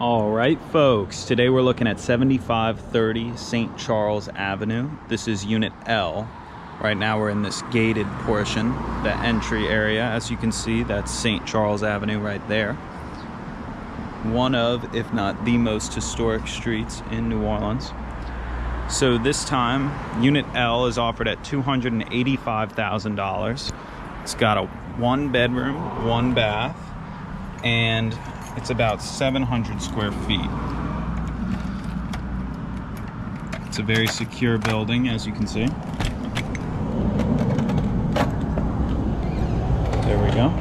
All right, folks, today we're looking at 7530 St. Charles Avenue. This is Unit L. Right now we're in this gated portion, the entry area. As you can see, that's St. Charles Avenue right there. One of, if not the most historic streets in New Orleans. So this time, Unit L is offered at $285,000. It's got a 1-bedroom, 1 bath, and it's about 700 square feet. It's a very secure building, as you can see. There we go.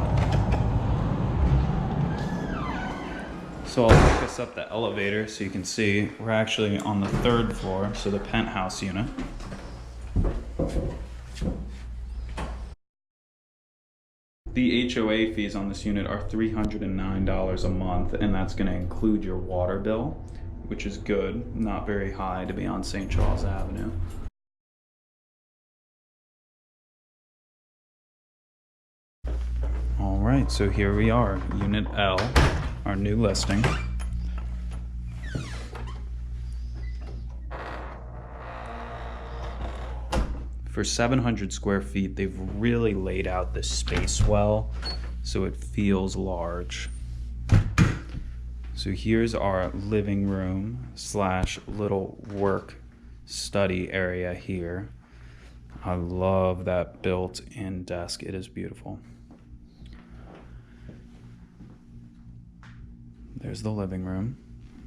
So I'll take us up the elevator so you can see we're actually on the 3rd floor, so the penthouse unit. The HOA fees on this unit are $309 a month, and that's going to include your water bill, which is good, not very high to be on St. Charles Avenue. All right, so here we are, Unit L, our new listing. For 700 square feet, they've really laid out this space well, so it feels large. So here's our living room slash little work study area here. I love that built-in desk. It is beautiful. There's the living room.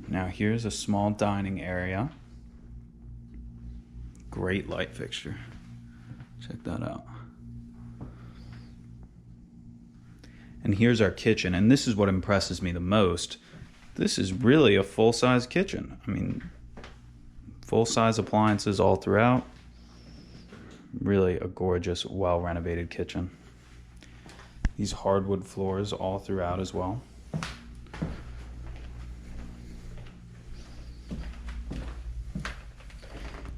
Now here's a small dining area. Great light fixture. Check that out. And here's our kitchen, and this is what impresses me the most. This is really a full-size kitchen. I mean, full-size appliances all throughout. Really a gorgeous, well-renovated kitchen. These hardwood floors all throughout as well.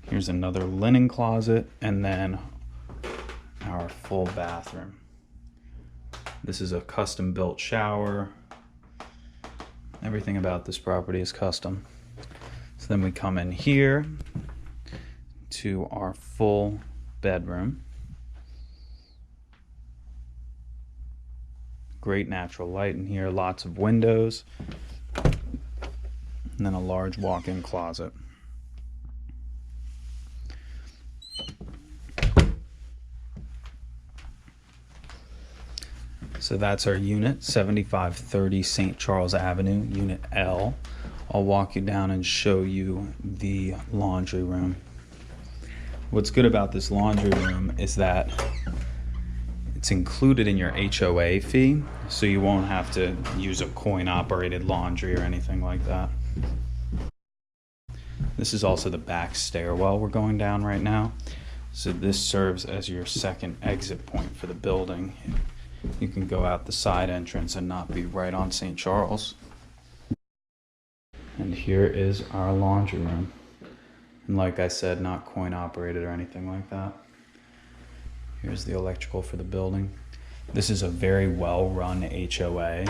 Here's another linen closet, and then our full bathroom. This is a custom built shower. Everything about this property is custom. So then we come in here to our full bedroom. Great natural light in here, lots of windows, and then a large walk-in closet. So that's our unit, 7530 St. Charles Avenue, Unit L. I'll walk you down and show you the laundry room. What's good about this laundry room is that it's included in your HOA fee, so you won't have to use a coin-operated laundry or anything like that. This is also the back stairwell we're going down right now. So this serves as your second exit point for the building. You can go out the side entrance and not be right on St. Charles. And here is our laundry room. And like I said, not coin operated or anything like that. Here's the electrical for the building. This is a very well run HOA.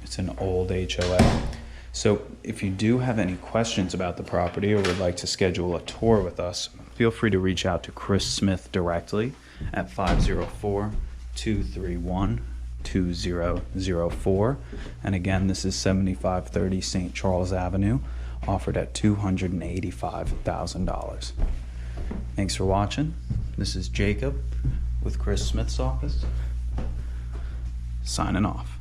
It's an old HOA. So if you do have any questions about the property or would like to schedule a tour with us, feel free to reach out to Chris Smith directly at 504-231-2004. And again, this is 7530 St. Charles Avenue, offered at $285,000. Thanks for watching. This is Jacob with Chris Smith's office, signing off.